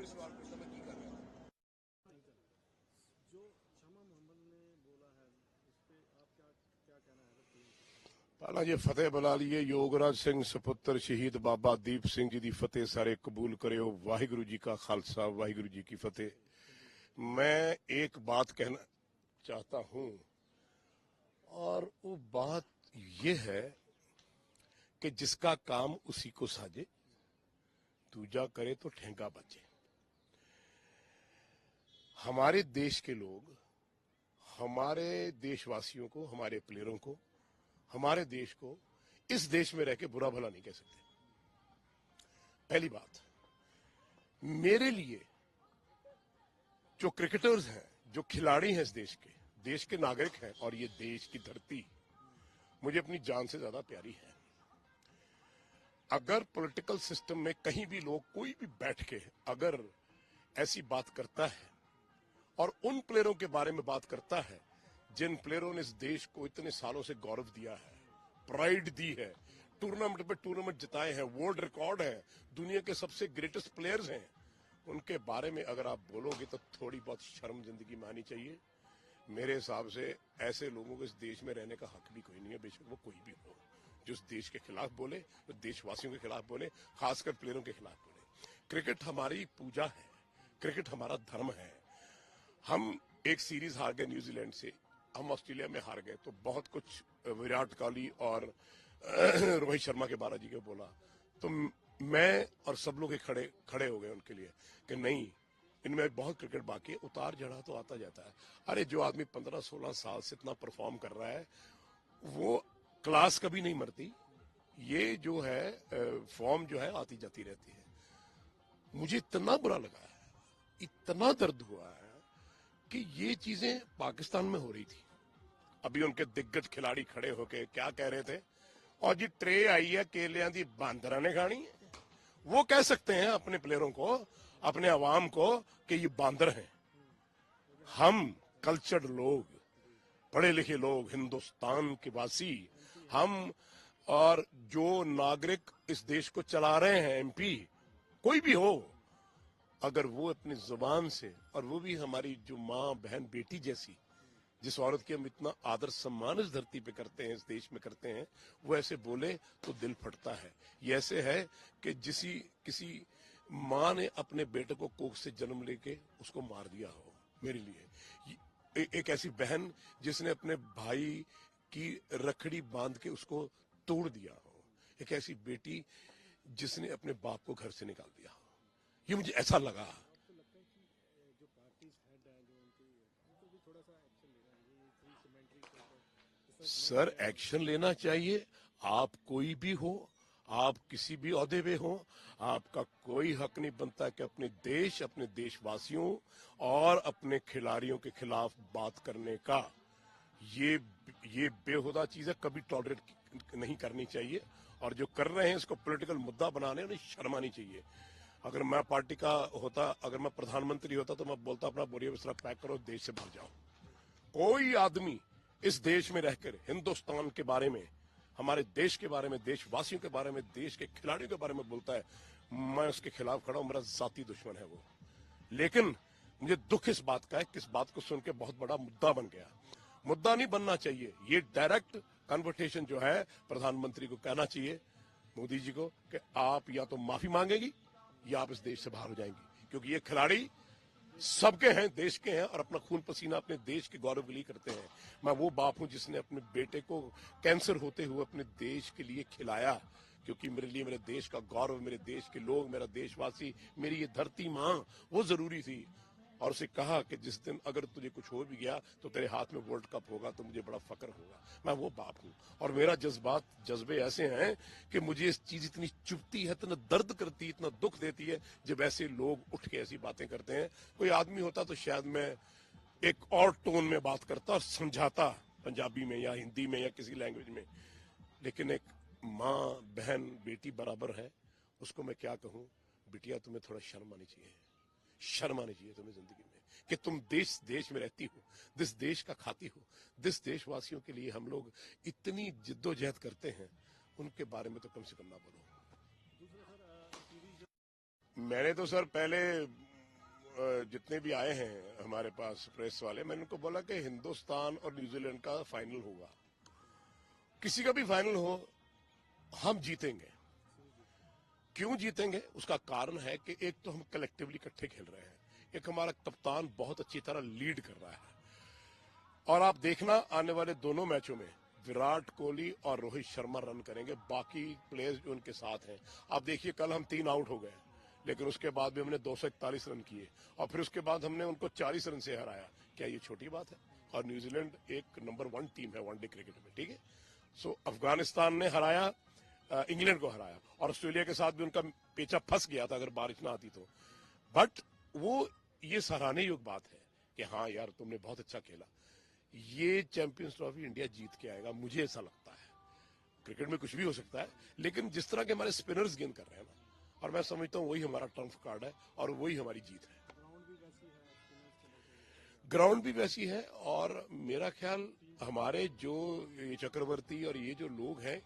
सवाल पूछता मैं की कर रहा हूँ। जो शमा मोहम्मद ने बोला है इस पे आप क्या क्या कहना है? ਪਹਿਲਾਂ ਜੇ ਫਤਿਹ ਬੁਲਾ ਲਈਏ। ਯੋਗਰਾਜ ਸਿੰਘ ਸੁਪੁੱਤਰ ਸ਼ਹੀਦ ਬਾਬਾ ਦੀਪ ਸਿੰਘ जी ਦੀ फतेह सारे कबूल करियो। वाहिगुरु जी का खालसा वाहिगुरु जी की फतेह। मैं एक बात कहना चाहता हूं और वो बात ये है कि जिसका काम उसी को साजे, दूजा करे तो ठेंगा बचे। हमारे देश के लोग हमारे देशवासियों को, हमारे प्लेयरों को, हमारे देश को इस देश में रह के बुरा भला नहीं कह सकते। पहली बात, मेरे लिए जो क्रिकेटर्स हैं, जो खिलाड़ी हैं, इस देश के नागरिक हैं और ये देश की धरती मुझे अपनी जान से ज्यादा प्यारी है। अगर पॉलिटिकल सिस्टम में कहीं भी लोग, कोई भी बैठ के अगर ऐसी बात करता है और उन प्लेयरों के बारे में बात करता है जिन प्लेयरों ने इस देश को इतने सालों से गौरव दिया है, प्राइड दी है, टूर्नामेंट पे टूर्नामेंट जिताए हैं, वर्ल्ड रिकॉर्ड है, दुनिया के सबसे ग्रेटेस्ट प्लेयर्स हैं, उनके बारे में अगर आप बोलोगे तो थोड़ी बहुत शर्म जिंदगी में आनी चाहिए। मेरे हिसाब से ऐसे लोगों को इस देश में रहने का हक भी कोई नहीं है, बेशक वो कोई भी हो, जो इस देश के खिलाफ बोले, जो देशवासियों के खिलाफ बोले, खासकर प्लेयरों के खिलाफ बोले। क्रिकेट हमारी पूजा है, क्रिकेट हमारा धर्म है। हम एक सीरीज हार गए न्यूजीलैंड से, हम ऑस्ट्रेलिया में हार गए, तो बहुत कुछ विराट कोहली और रोहित शर्मा के बालाजी के बोला, तो मैं और सब लोग खड़े हो गए उनके लिए कि नहीं, इनमें बहुत क्रिकेट बाकी है। उतार चढ़ा तो आता जाता है। अरे जो आदमी 15-16 साल से इतना परफॉर्म कर रहा है, वो क्लास कभी नहीं मरती। ये जो है फॉर्म जो है आती जाती रहती है। मुझे इतना बुरा लगा है, इतना दर्द हुआ है कि ये चीजें पाकिस्तान में हो रही थी। अभी उनके दिग्गज खिलाड़ी खड़े होके क्या कह रहे थे, और जी ट्रे आई है केलियां दी बांदरा ने खानी है। वो कह सकते हैं अपने प्लेयरों को, अपने अवाम को कि ये बांदर हैं। हम कल्चर्ड लोग, पढ़े लिखे लोग, हिंदुस्तान के वासी, हम और जो नागरिक इस देश को चला रहे हैं, एमपी कोई भी हो, अगर वो अपनी जुबान से, और वो भी हमारी जो माँ बहन बेटी जैसी, जिस औरत की हम इतना आदर सम्मान इस धरती पे करते हैं, इस देश में करते हैं, वो ऐसे बोले तो दिल फटता है। ये ऐसे है कि किसी माँ ने अपने बेटे को कोख से जन्म लेके उसको मार दिया हो। मेरे लिए एक ऐसी बहन जिसने अपने भाई की रखड़ी बांध के उसको तोड़ दिया हो, एक ऐसी बेटी जिसने अपने बाप को घर से निकाल दिया हो। ये मुझे ऐसा लगा। जो पार्टीज हेड है, जो उनको भी थोड़ा सा एक्शन लेना चाहिए। सर एक्शन लेना चाहिए। आप कोई भी हो, आप किसी भी ओहदे पे हो, आपका कोई हक नहीं बनता कि अपने देश, अपने देशवासियों और अपने खिलाड़ियों के खिलाफ बात करने का। ये बेहुदा चीज है, कभी टॉलरेट नहीं करनी चाहिए। और जो कर रहे हैं इसको पॉलिटिकल मुद्दा बनाने, उन्हें शर्म आनी चाहिए। अगर मैं पार्टी का होता, अगर मैं प्रधानमंत्री होता, तो मैं बोलता अपना बोरिया बिस्तरा पैक करो, देश से बाहर जाओ। कोई आदमी इस देश में रहकर हिंदुस्तान के बारे में, हमारे देश के बारे में, देशवासियों के बारे में, देश के खिलाड़ियों के बारे में बोलता है, मैं उसके खिलाफ खड़ा हूं। मेरा जाती दुश्मन है वो। लेकिन मुझे दुख इस बात का है कि इस बात को सुन के बहुत बड़ा मुद्दा बन गया। मुद्दा नहीं बनना चाहिए। ये डायरेक्ट कन्वर्सेशन जो है, प्रधानमंत्री को कहना चाहिए, मोदी जी को, कि आप या तो माफी मांगेगी या आप इस देश से बाहर हो जाएंगी। क्योंकि ये खिलाड़ी सबके हैं, देश के हैं, और अपना खून पसीना अपने देश के गौरव के लिए करते हैं। मैं वो बाप हूं जिसने अपने बेटे को कैंसर होते हुए अपने देश के लिए खिलाया, क्योंकि मेरे लिए मेरे देश का गौरव, मेरे देश के लोग, मेरा देशवासी, मेरी ये धरती माँ, वो जरूरी थी। और उसे कहा कि जिस दिन अगर तुझे कुछ हो भी गया तो तेरे हाथ में वर्ल्ड कप होगा, तो मुझे बड़ा फक्र होगा। मैं वो बाप हूं, और मेरा जज्बे ऐसे हैं कि मुझे इस चीज इतनी चुभती है, इतना दर्द करती है, इतना दुख देती है जब ऐसे लोग उठ के ऐसी बातें करते हैं। कोई आदमी होता तो शायद मैं एक और टोन में बात करता और समझाता, पंजाबी में या हिंदी में या किसी लैंग्वेज में। लेकिन एक माँ बहन बेटी बराबर है, उसको मैं क्या कहूं, बिटिया तुम्हें थोड़ा शर्म आनी चाहिए, शर्म आनी चाहिए तुम्हें जिंदगी में, कि तुम देश में रहती हो, जिस देश का खाती हो, जिस देशवासियों के लिए हम लोग इतनी जिद्दोजहद करते हैं, उनके बारे में तो कम से कम ना बोलो। मैंने तो सर पहले जितने भी आए हैं हमारे पास प्रेस वाले, मैंने उनको बोला कि हिंदुस्तान और न्यूजीलैंड का फाइनल होगा, किसी का भी फाइनल हो हम जीतेंगे। क्यों जीतेंगे? उसका कारण है कि एक तो हम कलेक्टिवली इकट्ठे खेल रहे हैं, एक हमारा कप्तान बहुत अच्छी तरह लीड कर रहा है, और आप देखना आने वाले दोनों मैचों में विराट कोहली और रोहित शर्मा रन करेंगे, बाकी प्लेयर्स जो उनके साथ हैं। आप देखिए कल हम 3 आउट हो गए, लेकिन उसके बाद भी हमने 241 रन किए और फिर उसके बाद हमने उनको 40 रन से हराया। क्या ये छोटी बात है? और न्यूजीलैंड एक नंबर 1 टीम है वनडे क्रिकेट में, ठीक है। सो अफगानिस्तान ने हराया, इंग्लैंड को हराया, और ऑस्ट्रेलिया के साथ भी उनका पेचा फंस गया था अगर बारिश ना आती तो। बट वो ये सराहने योग्य बात है कि हाँ यार तुमने बहुत अच्छा खेला। ये चैंपियंस ट्रॉफी इंडिया जीत के आएगा, मुझे ऐसा लगता है। क्रिकेट में कुछ भी हो सकता है, लेकिन जिस तरह के हमारे स्पिनर्स गेंद कर रहे हैं ना, और मैं समझता हूँ वही हमारा ट्रम्प कार्ड है और वही हमारी जीत है। ग्राउंड भी वैसी है, और मेरा ख्याल हमारे जो ये चक्रवर्ती और ये जो लोग हैं,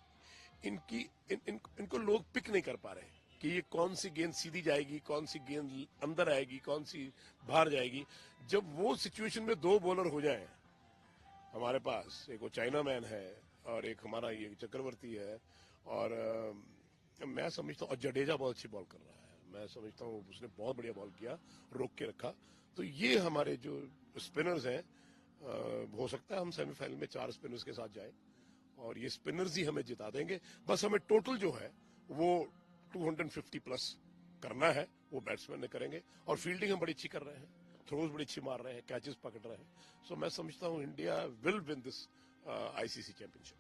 इनको लोग पिक नहीं कर पा रहे कि ये कौन सी गेंद सीधी जाएगी, कौन सी गेंद अंदर आएगी, कौन सी बाहर जाएगी। जब वो सिचुएशन में 2 बॉलर हो जाएं हमारे पास, एक वो चाइना मैन है और एक हमारा ये चक्रवर्ती है, और मैं समझता हूँ, और जडेजा बहुत अच्छी बॉल कर रहा है, मैं समझता हूँ उसने बहुत बढ़िया बॉल किया, रोक के रखा। तो ये हमारे जो स्पिनर्स हैं, हो सकता है हम सेमीफाइनल में 4 स्पिनर्स के साथ जाएं, और ये स्पिनर्स ही हमें जिता देंगे। बस हमें टोटल जो है वो 250 प्लस करना है, वो बैट्समैन ने करेंगे, और फील्डिंग हम बड़ी अच्छी कर रहे हैं, थ्रोज बड़ी अच्छी मार रहे हैं, कैचेस पकड़ रहे हैं। सो मैं समझता हूँ India will win this ICC championship.